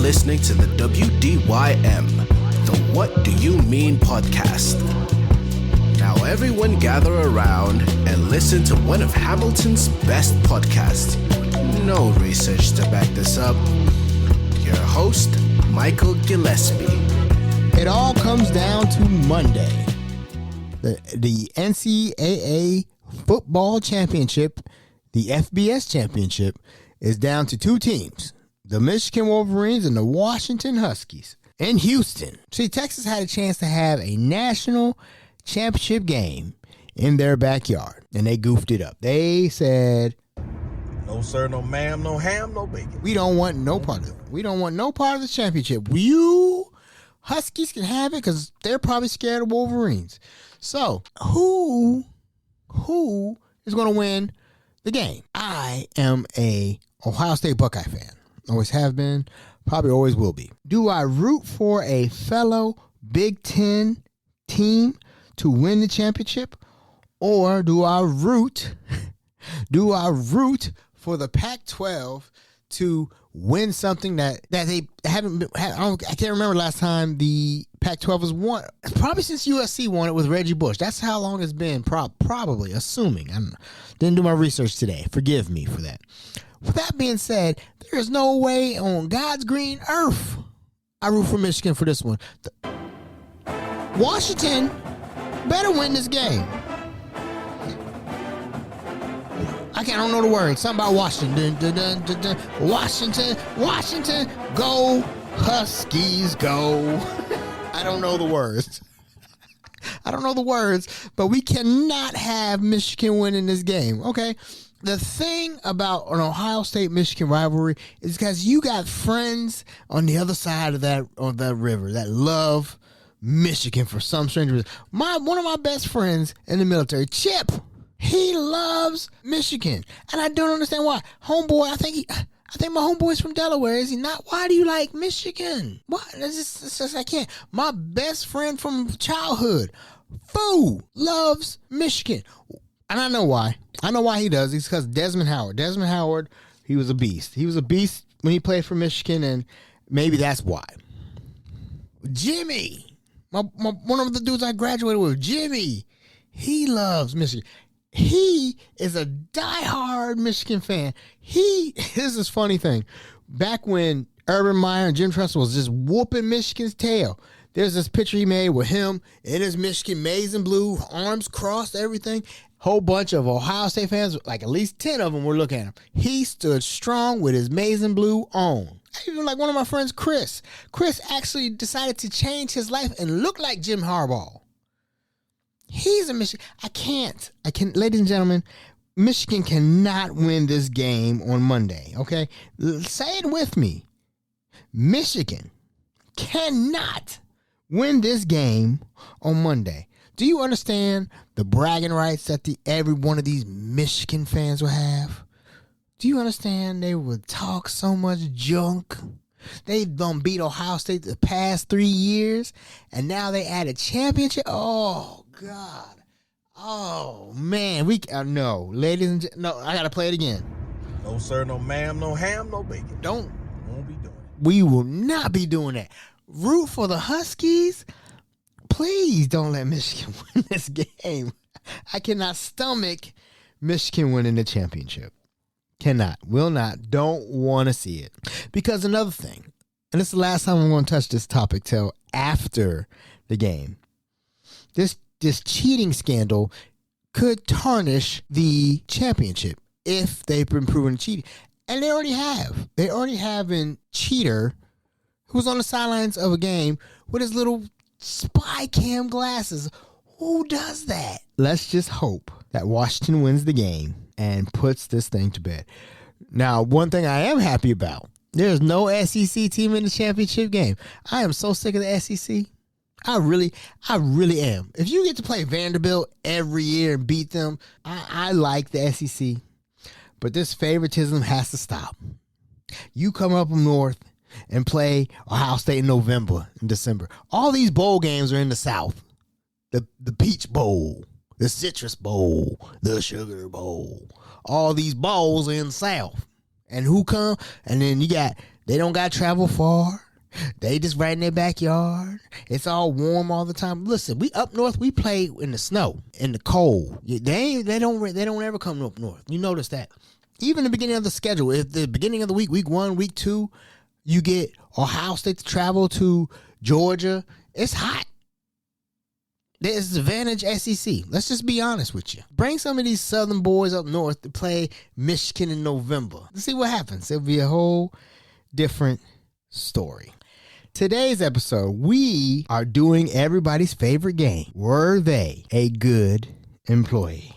listening to the WDYM, the What Do You Mean podcast. Now everyone gather around and listen to one of Hamilton's best podcasts. No research to back this up. Your host, Michael Gillespie. It all comes down to Monday. The NCAA football championship, the FBS championship, is down to two teams, the Michigan Wolverines and the Washington Huskies in Houston. See, Texas had a chance to have a national championship game in their backyard, and they goofed it up. They said, "No sir, no ma'am, no ham, no bacon. We don't want no part of it. We don't want no part of the championship. You Huskies can have it because they're probably scared of Wolverines." So, who is going to win the game? I am a Ohio State Buckeye fan. Always have been, probably always will be. Do I root for a fellow Big Ten team to win the championship, or do I root for the Pac-12 to win something that they haven't been? I can't remember last time the Pac-12 was won. Probably since USC won it with Reggie Bush. That's how long it's been. Probably, assuming. I didn't do my research today. Forgive me for that. With that being said, there is no way on God's green earth I root for Michigan for this one. Washington better win this game. I don't know the words. Something about Washington. Washington, go Huskies, go. I don't know the words. But we cannot have Michigan winning this game, okay? The thing about an Ohio State-Michigan rivalry is because you got friends on the other side of that river that love Michigan for some strange reason. One of my best friends in the military, Chip, he loves Michigan, and I don't understand why. Homeboy, I think my homeboy's from Delaware. Is he not? Why do you like Michigan? What? It's just I can't. My best friend from childhood, Foo, loves Michigan. And I know why. I know why he does. It's because Desmond Howard. Desmond Howard, he was a beast. He was a beast when he played for Michigan, and maybe that's why. Jimmy, one of the dudes I graduated with, Jimmy, he loves Michigan. He is a diehard Michigan fan. Here's this funny thing. Back when Urban Meyer and Jim Tressel was just whooping Michigan's tail, there's this picture he made with him in his Michigan maize and blue, arms crossed, everything. Whole bunch of Ohio State fans, like at least 10 of them, were looking at him. He stood strong with his maize and blue on. Even like one of my friends, Chris. Chris actually decided to change his life and look like Jim Harbaugh. He's a Michigan. I can't, ladies and gentlemen, Michigan cannot win this game on Monday, okay? Say it with me. Michigan cannot win this game on Monday. Do you understand the bragging rights that every one of these Michigan fans will have? Do you understand they would talk so much junk? They've beat Ohio State the past 3 years, and now they add a championship. Oh, God. Oh, man. No, ladies and gentlemen. No, I got to play it again. No sir, no ma'am, no ham, no bacon. Won't be doing it. We will not be doing that. Root for the Huskies. Please don't let Michigan win this game. I cannot stomach Michigan winning the championship. Cannot, will not, don't want to see it. Because another thing, and this is the last time I'm going to touch this topic till after the game. This cheating scandal could tarnish the championship if they've been proven cheating. And they already have. They already have a cheater who was on the sidelines of a game with his little spy cam glasses. Who does that? Let's just hope that Washington wins the game and puts this thing to bed. Now, one thing I am happy about, there's no SEC team in the championship game. I am so sick of the SEC. I really am. If you get to play Vanderbilt every year and beat them, I like the SEC. But this favoritism has to stop. You come up north and play Ohio State in November and December. All these bowl games are in the South. The Peach Bowl, the Citrus Bowl, the Sugar Bowl. All these bowls are in the South. And who come? And then you got They don't got to travel far. They just right in their backyard. It's all warm all the time. Listen, we up north, we play in the snow, in the cold. They don't ever come up north. You notice that. Even the beginning of the schedule, if the beginning of the week 1, week 2, you get Ohio State to travel to Georgia, it's hot. There's advantage SEC. Let's just be honest with you. Bring some of these southern boys up north to play Michigan in November. Let's see what happens. It'll be a whole different story. Today's episode, we are doing everybody's favorite game. Were they a good employee?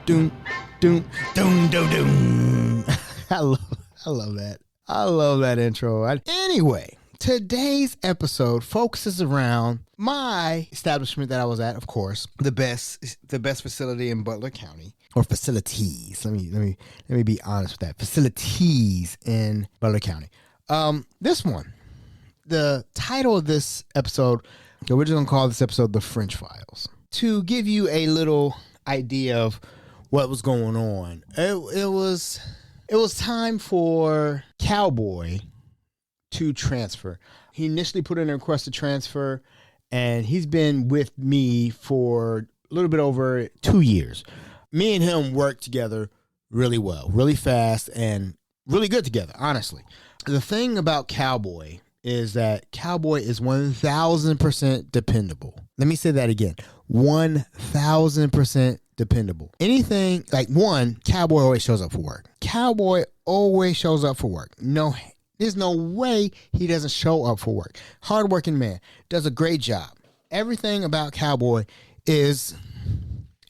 Doom, doom, doom, doom, doom. I love that. I love that intro. Anyway, today's episode focuses around my establishment that I was at, of course, the best facility in Butler County, or facilities. Let me be honest with that. Facilities in Butler County. This one, the title of this episode, we're just gonna call this episode "The French Files," to give you a little idea of what was going on. It was time for Cowboy to transfer. He initially put in a request to transfer, and he's been with me for a little bit over 2 years. Me and him worked together really well, really fast, and really good together, honestly. The thing about Cowboy is that Cowboy is 1,000% dependable. Let me say that again. 1,000% dependable. Anything like Cowboy always shows up for work. Cowboy always shows up for work. No, there's no way he doesn't show up for work. Hardworking man, does a great job. Everything about Cowboy is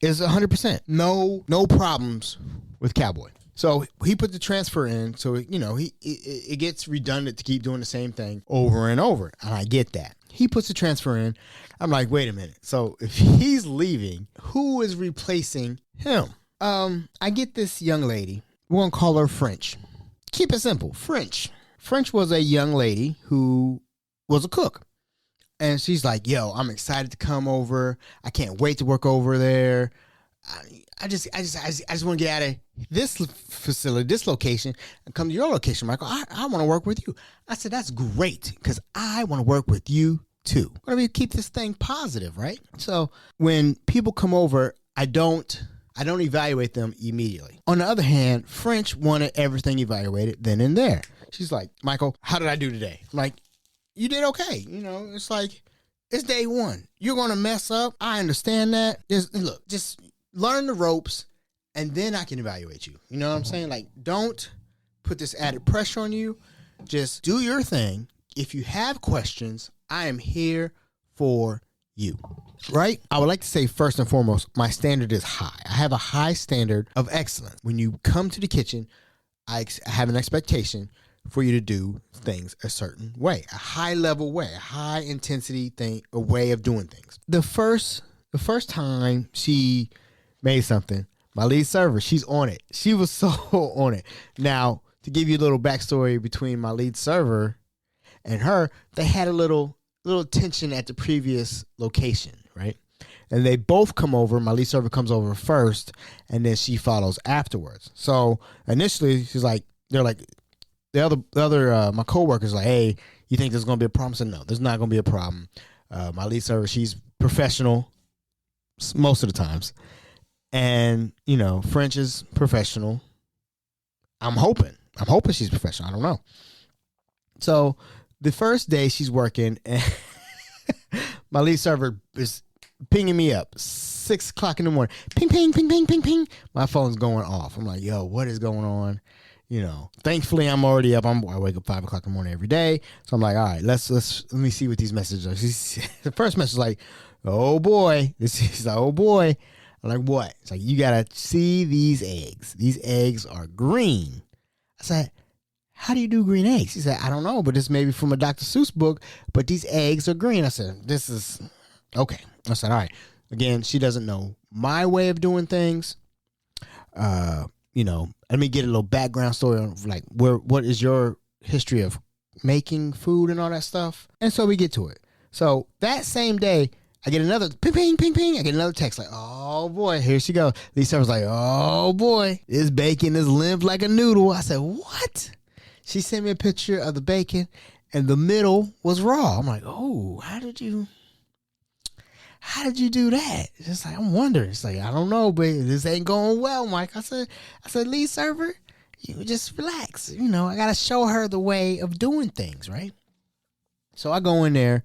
100%. No problems with Cowboy. So he put the transfer in, so it gets redundant to keep doing the same thing over and over, and I get that. He puts the transfer in. I'm like, wait a minute. So if he's leaving, who is replacing him? I get this young lady. We're gonna call her French. Keep it simple. French. French was a young lady who was a cook. And she's like, yo, I'm excited to come over. I can't wait to work over there. I just want to get out of this facility, this location, and come to your location, Michael. I want to work with you. I said, that's great, because I want to work with you too. We're going to keep this thing positive, right? So when people come over, I don't evaluate them immediately. On the other hand, French wanted everything evaluated then and there. She's like, Michael, how did I do today? I'm like, you did okay. It's like, it's day one. You're going to mess up. I understand that. Just learn the ropes, and then I can evaluate you. You know what I'm saying? Like, don't put this added pressure on you. Just do your thing. If you have questions, I am here for you. Right? I would like to say, first and foremost, my standard is high. I have a high standard of excellence. When you come to the kitchen, I have an expectation for you to do things a certain way, a high level way, a high intensity thing, a way of doing things. The first time she made something, my lead server, she's on it. She was so on it. Now, to give you a little backstory between my lead server and her, they had a little tension at the previous location, right? And they both come over. My lead server comes over first, and then she follows afterwards. So initially, the other my coworker's like, hey, you think there's gonna be a problem? I said, no, there's not gonna be a problem. My lead server, she's professional most of the times. And, French is professional. I'm hoping she's professional. I don't know. So the first day she's working, and my lead server is pinging me up 6 o'clock in the morning. Ping, ping, ping, ping, ping, ping. My phone's going off. I'm like, yo, what is going on? Thankfully I'm already up. I wake up 5 o'clock in the morning every day. So I'm like, all right, let me see what these messages are. The first message is like, oh boy. This is like, oh boy. I'm like, what? It's like, you got to see these eggs. These eggs are green. I said, how do you do green eggs? He said, I don't know, but this may be from a Dr. Seuss book, but these eggs are green. I said, this is okay. I said, all right. Again, she doesn't know my way of doing things. Let me get a little background story on, like, what is your history of making food and all that stuff. And so we get to it. So that same day, I get another ping, ping, ping, ping. I get another text like, oh boy, here she goes. Lisa was like, oh boy, this bacon is limp like a noodle. I said, what? She sent me a picture of the bacon and the middle was raw. I'm like, oh, how did you do that? It's just like, I'm wondering. It's like, I don't know, but this ain't going well, Mike. I said, lead server, you just relax. You know, I got to show her the way of doing things, right? So I go in there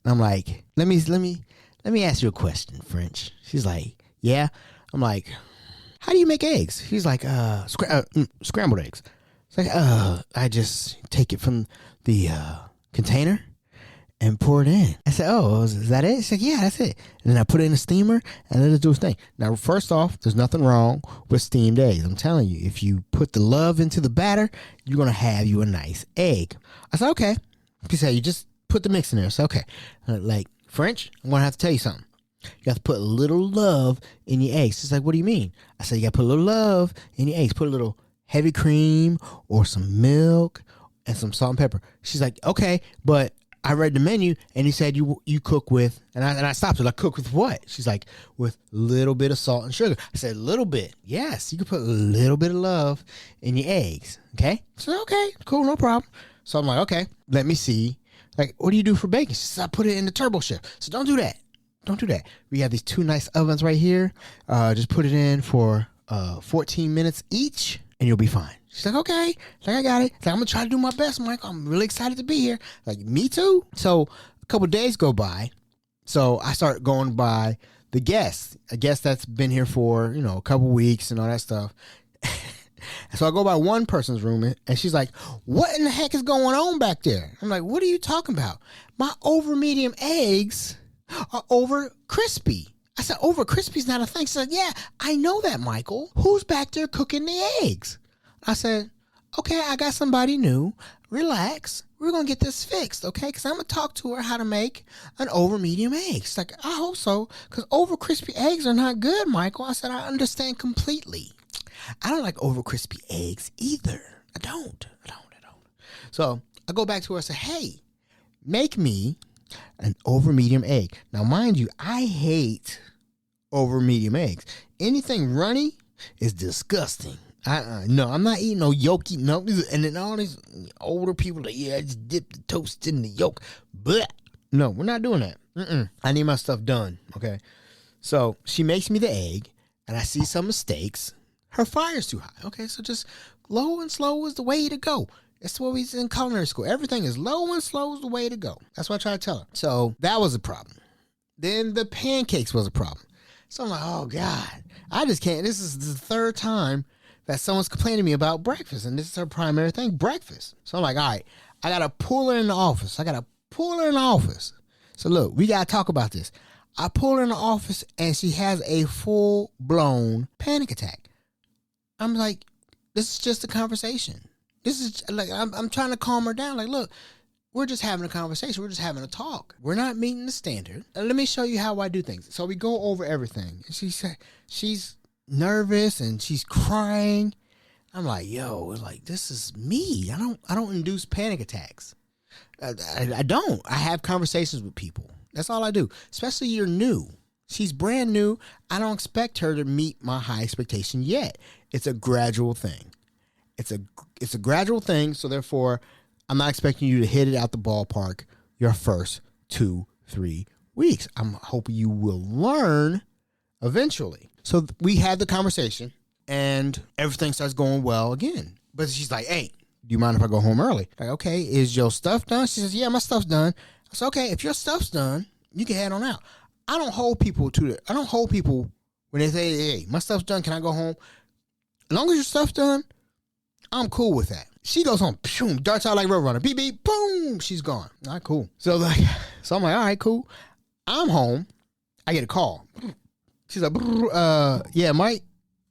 and I'm like, let me ask you a question, French. She's like, yeah. I'm like, how do you make eggs? She's like, scrambled eggs. It's like, I just take it from the container and pour it in. I said, oh, is that it? She's like, yeah, that's it. And then I put it in a steamer and let it do its thing. Now, first off, there's nothing wrong with steamed eggs. I'm telling you, if you put the love into the batter, you're going to have you a nice egg. I said, okay. She said, you just put the mix in there. I said, okay. Like, French, I'm going to have to tell you something. You have to put a little love in your eggs. She's like, what do you mean? I said, you got to put a little love in your eggs. Put a little heavy cream or some milk and some salt and pepper. She's like, okay, but I read the menu and he said you cook with, and I stopped her, like, cook with what? She's like, with a little bit of salt and sugar. I said, a little bit. Yes, you can put a little bit of love in your eggs. Okay? So, okay, cool, no problem. So I'm like, okay, let me see. Like, what do you do for bacon? She said, I put it in the turbo chef. So don't do that. Don't do that. We have these 2 nice ovens right here. Just put it in for 14 minutes each and you'll be fine. She's like, okay. Like, I got it. Like, I'm going to try to do my best, Michael. I'm really excited to be here. Like, me too. So a couple of days go by. So I start going by the guest, a guest that's been here for, a couple weeks and all that stuff. So I go by one person's room and she's like, what in the heck is going on back there? I'm like, what are you talking about? My over medium eggs are over crispy. I said, over crispy is not a thing. She's like, yeah, I know that, Michael. Who's back there cooking the eggs? I said, okay, I got somebody new. Relax. We're going to get this fixed, okay? Because I'm going to talk to her how to make an over medium egg. She's like, I hope so, because over crispy eggs are not good, Michael. I said, I understand completely. I don't like over crispy eggs either. I don't. So I go back to her and say, hey, make me an over medium egg. Now, mind you, I hate over medium eggs. Anything runny is disgusting. No, I'm not eating no yolky. No, and then all these older people that, I just dip the toast in the yolk. But no, we're not doing that. I need my stuff done. Okay. So she makes me the egg and I see some mistakes. Her fire's too high. Okay, so just low and slow is the way to go. That's what we did in culinary school. Everything is low and slow is the way to go. That's what I try to tell her. So that was a problem. Then the pancakes was a problem. So I'm like, oh, God. I just can't. This is the 3rd time that someone's complaining to me about breakfast, and this is her primary thing, breakfast. So I'm like, all right, I got to pull her in the office. So look, we got to talk about this. I pull her in the office, and she has a full-blown panic attack. I'm like, this is just a conversation. This is like, I'm trying to calm her down. Like, look, we're just having a conversation. We're just having a talk. We're not meeting the standard. Let me show you how I do things. So we go over everything. And she said she's nervous and she's crying. I'm like, yo, like, this is me. I don't induce panic attacks. I don't. I have conversations with people. That's all I do. Especially you're new. She's brand new. I don't expect her to meet my high expectation yet. It's a gradual thing. It's a gradual thing. So therefore, I'm not expecting you to hit it out the ballpark your first 2-3 weeks. I'm hoping you will learn eventually. So we had the conversation and everything starts going well again. But she's like, hey, do you mind if I go home early? Like, okay, is your stuff done? She says, yeah, my stuff's done. I said, okay, if your stuff's done, you can head on out. I don't hold people when they say, hey, my stuff's done, can I go home? As long as your stuff's done, I'm cool with that. She goes home, boom, darts out like Roadrunner, beep, beep, boom, she's gone. All right, cool. So I'm like, all right, cool. I'm home. I get a call. She's like, yeah, Mike,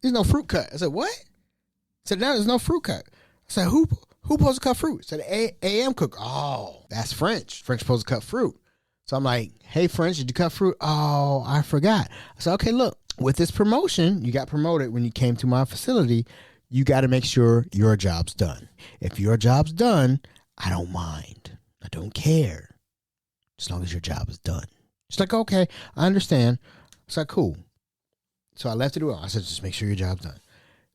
there's no fruit cut. I said, what? I said, no, there's no fruit cut. I said, who supposed to cut fruit? I said, AM cook. Oh, that's French. French supposed to cut fruit. So I'm like, hey, French, did you cut fruit? Oh, I forgot. I said, okay, look, with this promotion, you got promoted when you came to my facility. You got to make sure your job's done. If your job's done, I don't mind. I don't care. As long as your job is done. She's like, okay, I understand. It's like, cool. So I left it alone. I said, just make sure your job's done.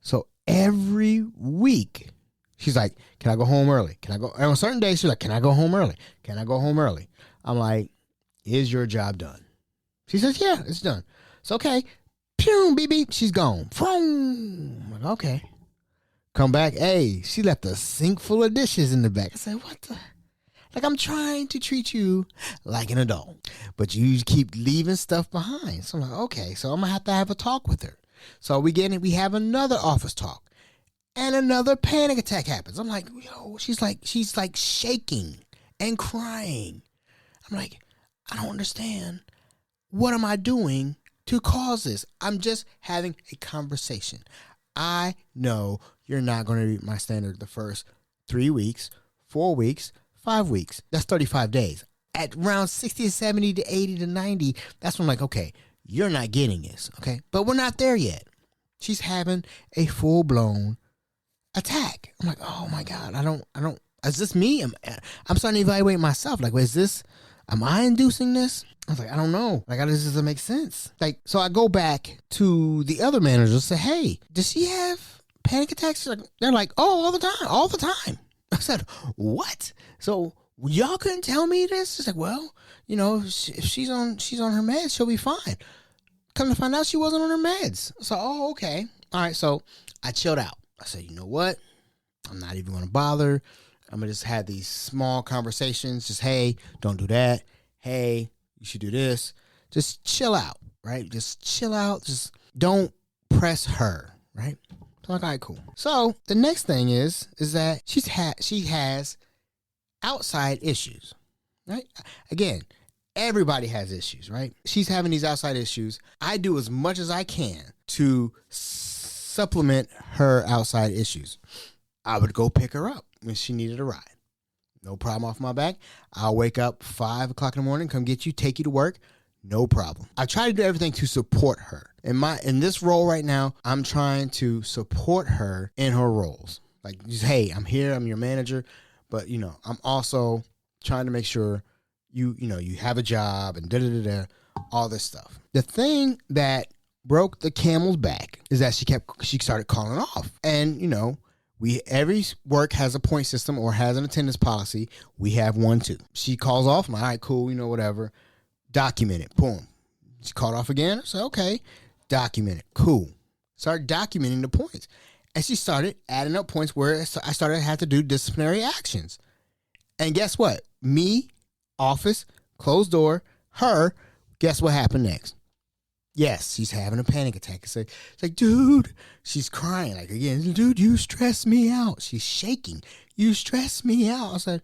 So every week, she's like, can I go home early? Can I go? And on certain days, she's like, can I go home early? Can I go home early? I'm like, is your job done? She says, yeah, it's done. It's okay. Pew, beep, beep. She's gone. I'm like, okay. Come back. Hey, she left a sink full of dishes in the back. I said, what the? Like, I'm trying to treat you like an adult, but you keep leaving stuff behind. So I'm like, okay, so I'm going to have a talk with her. So we have another office talk, and another panic attack happens. I'm like, yo, she's like shaking and crying. I'm like, I don't understand. What am I doing to cause this? I'm just having a conversation. I know you're not going to meet my standard the first 3 weeks, 4 weeks, 5 weeks. That's 35 days. At around 60 to 70 to 80 to 90, that's when I'm like, okay, you're not getting this, okay? But we're not there yet. She's having a full-blown attack. I'm like, oh my God, I don't, is this me? I'm starting to evaluate myself. Like, am I inducing this? I was like, I don't know. Like, this doesn't make sense. Like, so I go back to the other managers and say, hey, does she have panic attacks? They're like, oh, all the time. I said, what? So y'all couldn't tell me this? It's like, well, if she's on her meds, she'll be fine. Come to find out, she wasn't on her meds. So, oh, okay. All right. So I chilled out. I said, you know what? I'm not even going to bother. I'm going to just have these small conversations. Just, hey, don't do that. Hey, you should do this. Just chill out, right? Just chill out. Just don't press her, right? So I'm like, all right, cool. So the next thing is that she has outside issues, right? Again, everybody has issues, right? She's having these outside issues. I do as much as I can to supplement her outside issues. I would go pick her up when she needed a ride. No problem off my back. I'll wake up 5 o'clock in the morning, come get you, take you to work. No problem. I try to do everything to support her. In this role right now, I'm trying to support her in her roles. Like, just, hey, I'm here, I'm your manager, but I'm also trying to make sure you have a job and all this stuff. The thing that broke the camel's back is that she started calling off. And every work has a point system or has an attendance policy. We have one too. She calls off. I'm like, all right, cool, whatever. Document it. Boom. She called off again. I said, okay. Document it. Cool. Started documenting the points. And she started adding up points where I started to have to do disciplinary actions. And guess what? Me, office, closed door, her, guess what happened next? Yes, she's having a panic attack. It's like, dude, she's crying. Like, again, dude, you stress me out. She's shaking. You stress me out. I said,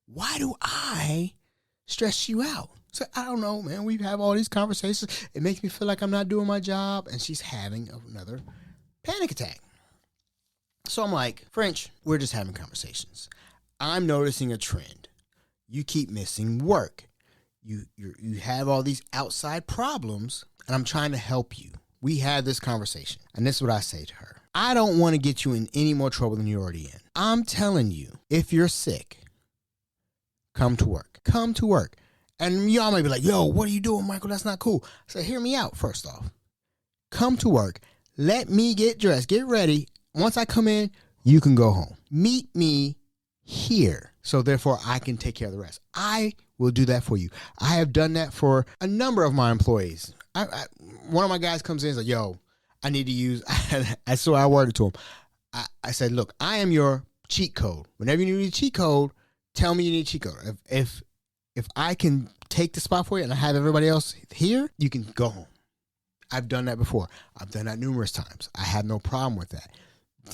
why do I stress you out? So I don't know, man. We have all these conversations. It makes me feel like I'm not doing my job. And she's having another panic attack. So I'm like, French, we're just having conversations. I'm noticing a trend. You keep missing work. You have all these outside problems, and I'm trying to help you. We had this conversation, and this is what I say to her. I don't want to get you in any more trouble than you're already in. I'm telling you, if you're sick, come to work. Come to work. And y'all may be like, yo, what are you doing, Michael? That's not cool. So hear me out, first off. Come to work. Let me get dressed. Get ready. Once I come in, you can go home. Meet me here. So therefore, I can take care of the rest. I will do that for you. I have done that for a number of my employees. One of my guys comes in and is like, yo, I need to use, so I worded to him. I said, look, I am your cheat code. Whenever you need a cheat code, tell me you need a cheat code. If I can take the spot for you and I have everybody else here, you can go home. I've done that before. I've done that numerous times. I have no problem with that.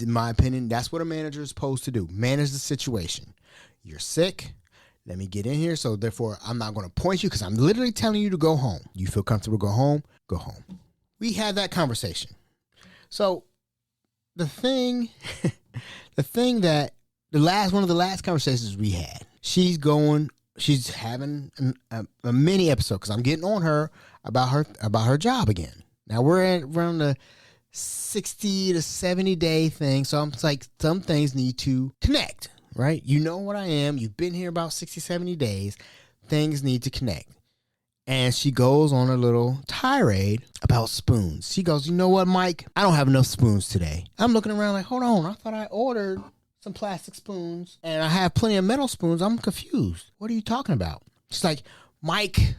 In my opinion, that's what a manager is supposed to do. Manage the situation. You're sick. Let me get in here. So therefore, I'm not going to point you because I'm literally telling you to go home. You feel comfortable, go home, go home. We had that conversation. So one of the last conversations we had, she's having a mini episode because I'm getting on her about her job again. Now we're at around the 60 to 70 day thing. So I'm like, some things need to connect. right? You know what I am. You've been here about 60, 70 days. Things need to connect. And she goes on a little tirade about spoons. She goes, you know what, Mike? I don't have enough spoons today. I'm looking around like, hold on. I thought I ordered some plastic spoons and I have plenty of metal spoons. I'm confused. What are you talking about? She's like, Mike,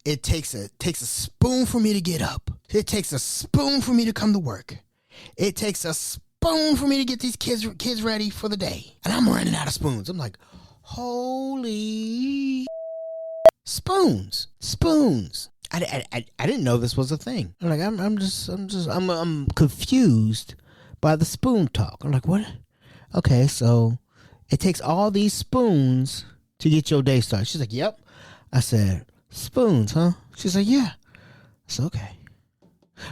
it takes a spoon for me to get up. It takes a spoon for me to come to work. It takes a spoon for me to get these kids ready for the day. And I'm running out of spoons. I'm like, holy spoons. I didn't know this was a thing. I'm like, I'm confused by the spoon talk. I'm like, what? Okay, so it takes all these spoons to get your day started. She's like, yep. I said, spoons, huh? She's like, yeah. I said, okay.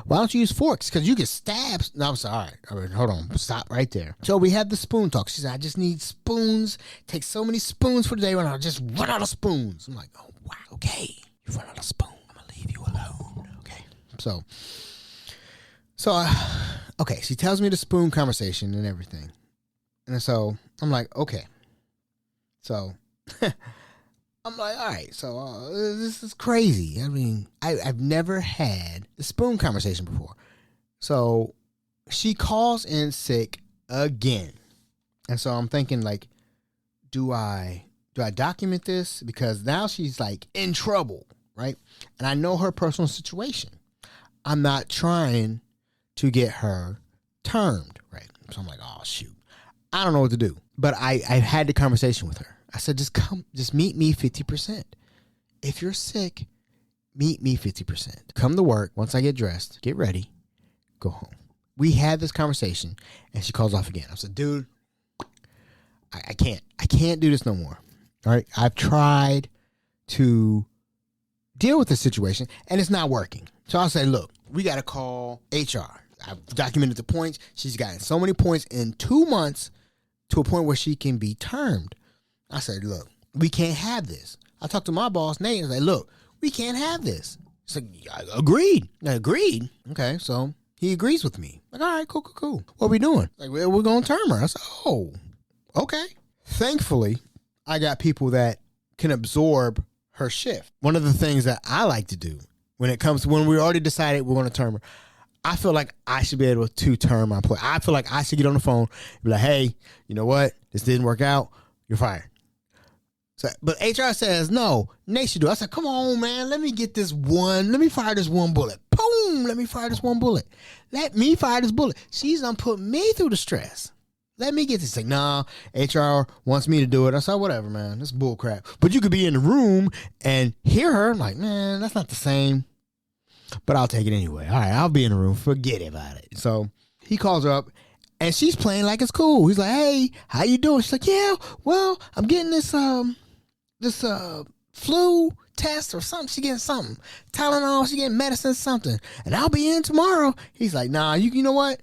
Why don't you use forks? Because you can stab. No, I'm sorry. All right, hold on. Stop right there. So we had the spoon talk. She said, I just need spoons. Take so many spoons for the day when I'll just run out of spoons. I'm like, oh, wow. Okay. You run out of spoons. I'm going to leave you alone. Okay. So, okay. She tells me the spoon conversation and everything. And so I'm like, okay. So I'm like, all right, so this is crazy. I mean, I've never had a spoon conversation before. So she calls in sick again. And so I'm thinking, like, do I document this? Because now she's, like, in trouble, right? And I know her personal situation. I'm not trying to get her termed, right? So I'm like, oh, shoot. I don't know what to do. But I had the conversation with her. I said, just meet me 50%. If you're sick, meet me 50%. Come to work. Once I get dressed, get ready, go home. We had this conversation, and she calls off again. I said, dude, I can't do this no more. All right. I've tried to deal with this situation, and it's not working. So I say, look, we got to call HR. I've documented the points. She's gotten so many points in 2 months to a point where she can be termed. I said, look, we can't have this. I talked to my boss, Nate, and I said, look, we can't have this. He's like, agreed. I agreed. Okay, so he agrees with me. Like, all right, cool. What are we doing? Like, well, we're going to term her. I said, oh, okay. Thankfully, I got people that can absorb her shift. One of the things that I like to do when we already decided we're going to term her, I feel like I should be able to term my employee. I feel like I should get on the phone and be like, hey, you know what? This didn't work out. You're fired. So, but HR says, no, Nate should do it. I said, come on, man. Let me fire this one bullet. Boom. Let me fire this one bullet. Let me fire this bullet. She's done put me through the stress. Let me get this thing. Nah, HR wants me to do it. I said, whatever, man. That's bull crap. But you could be in the room and hear her. I'm like, man, that's not the same. But I'll take it anyway. All right, I'll be in the room. Forget about it. So he calls her up, and she's playing like it's cool. He's like, hey, how you doing? She's like, yeah, well, I'm getting this flu test or something. She getting something. Tylenol, she getting medicine, something. And I'll be in tomorrow. He's like, nah, you know what?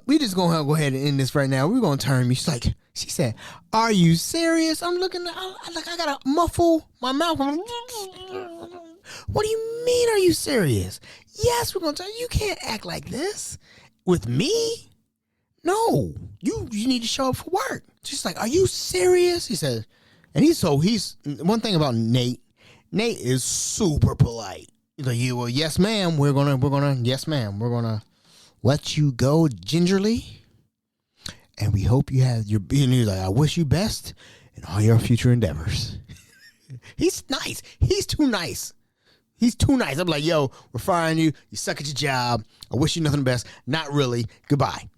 We just going to go ahead and end this right now. We're going to turn me. She said, are you serious? I'm looking, I got to muffle my mouth. What do you mean, are you serious? Yes, we're going to tell you. You can't act like this with me. No, you need to show up for work. She's like, are you serious? He said, and he's one thing about Nate is super polite. He's like, yeah, well, yes, ma'am. Yes, ma'am. We're going to let you go gingerly. And we hope you have your, and he's like, I wish you best in all your future endeavors. He's nice. He's too nice. I'm like, yo, we're firing you. You suck at your job. I wish you nothing best. Not really. Goodbye.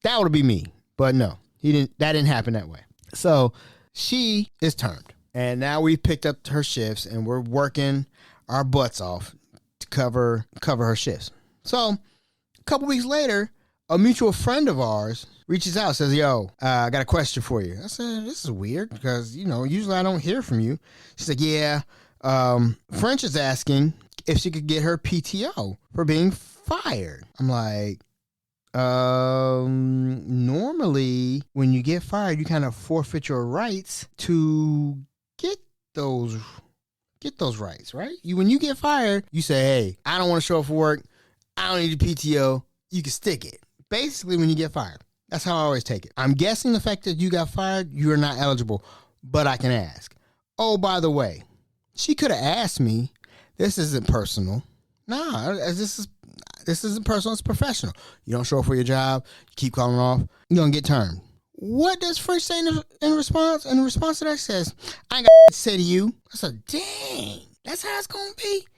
That would be me. But no, that didn't happen that way. So she is termed. And now we've picked up her shifts and we're working our butts off to cover her shifts. So a couple weeks later, a mutual friend of ours reaches out, says, yo, I got a question for you. I said, this is weird because, usually I don't hear from you. She's like, yeah, French is asking if she could get her PTO for being fired. I'm like, normally when you get fired, you kind of forfeit your rights to get those rights, right? When you get fired, you say, hey, I don't want to show up for work. I don't need a PTO. You can stick it. Basically, when you get fired, That's how I always take it. I'm guessing the fact that you got fired, you're not eligible, but I can ask. Oh, by the way, she could have asked me. This isn't personal. Nah, this isn't personal. It's professional. You don't show up for your job. You keep calling off. You're going to get termed. What does French say in response? In response to that, says, I ain't got to say to you. I said, dang, that's how it's going to be.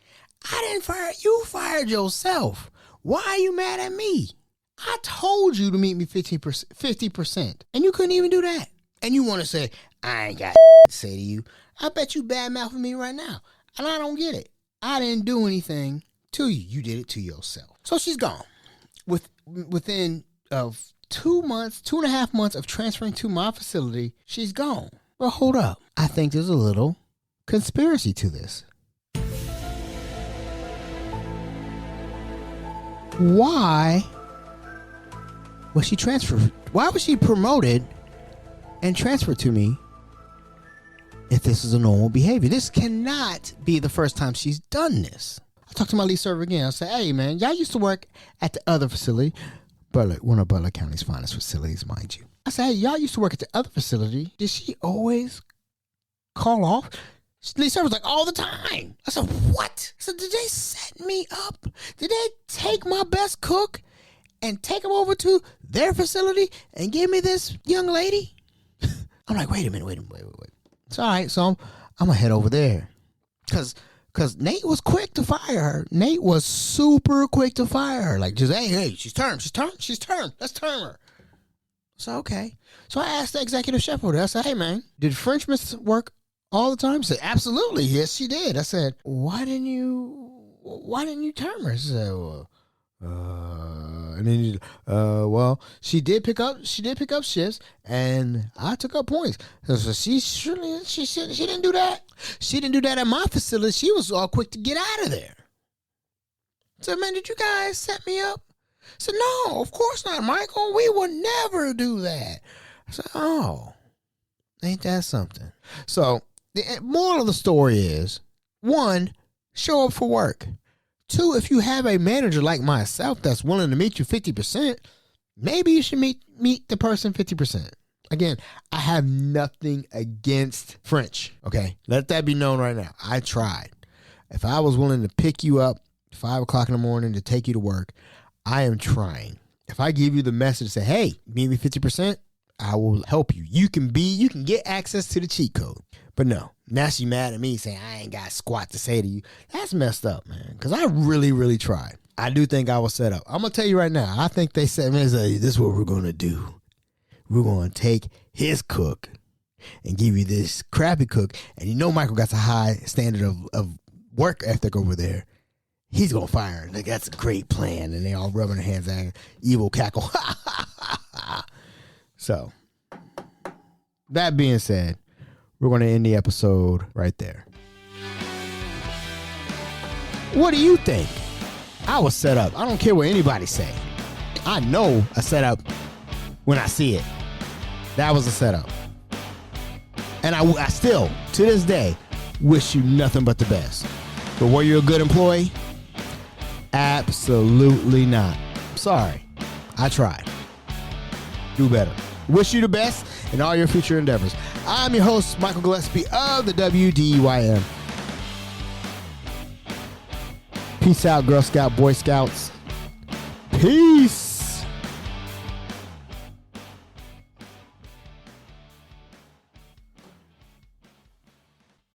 I didn't fire you. Fired yourself. Why are you mad at me? I told you to meet me 50%, and you couldn't even do that. And you want to say, I ain't got to say to you. I bet you bad mouthing me right now, and I don't get it. I didn't do anything to you. You did it to yourself. So she's gone. Within 2.5 months of transferring to my facility, she's gone. Well, hold up. I think there's a little conspiracy to this. Why was she transferred? Why was she promoted and transferred to me if this is a normal behavior? This cannot be the first time she's done this. I talked to my lead server again. I said, hey, man, y'all used to work at the other facility, one of Butler County's finest facilities, mind you. I said, hey, y'all used to work at the other facility. Did she always call off? Lead server was like, all the time. I said, what? I said, did they set me up? Did they take my best cook and take him over to their facility and give me this young lady? I'm like, wait a minute. It's all right. So I'm going to head over there. Because Nate was quick to fire her. Nate was super quick to fire her. Like, just, hey, she's turned. Let's turn her. So, okay. So I asked the executive chef over there. I said, hey, man, did French miss work all the time? He said, absolutely. Yes, she did. I said, why didn't you term her? She said, well, she did pick up shifts, and I took up points. So she didn't do that. She didn't do that at my facility. She was all quick to get out of there. I said, man, did you guys set me up? I said, no, of course not, Michael. We would never do that. I said, oh, ain't that something? So the moral of the story is, 1, show up for work. 2, if you have a manager like myself that's willing to meet you 50%, maybe you should meet the person 50%. Again, I have nothing against French, okay? Let that be known right now. I tried. If I was willing to pick you up 5 o'clock in the morning to take you to work, I am trying. If I give you the message, say, hey, meet me 50%, I will help you. You can get access to the cheat code. But no, now she mad at me saying I ain't got squat to say to you. That's messed up, man, because I really, really tried. I do think I was set up. I'm going to tell you right now, I think they said, man, this is what we're going to do. We're going to take his cook and give you this crappy cook. And you know Michael got a high standard of work ethic over there. He's going to fire her. Like, that's a great plan. And they all rubbing their hands at evil cackle. So, that being said, we're going to end the episode right there. What do you think? I was set up. I don't care what anybody say. I know a setup when I see it. That was a setup. And I still, to this day, wish you nothing but the best. But were you a good employee? Absolutely not. Sorry. I tried. Do better. Wish you the best in all your future endeavors. I'm your host, Michael Gillespie of the WDYM. Peace out, Girl Scout, Boy Scouts. Peace.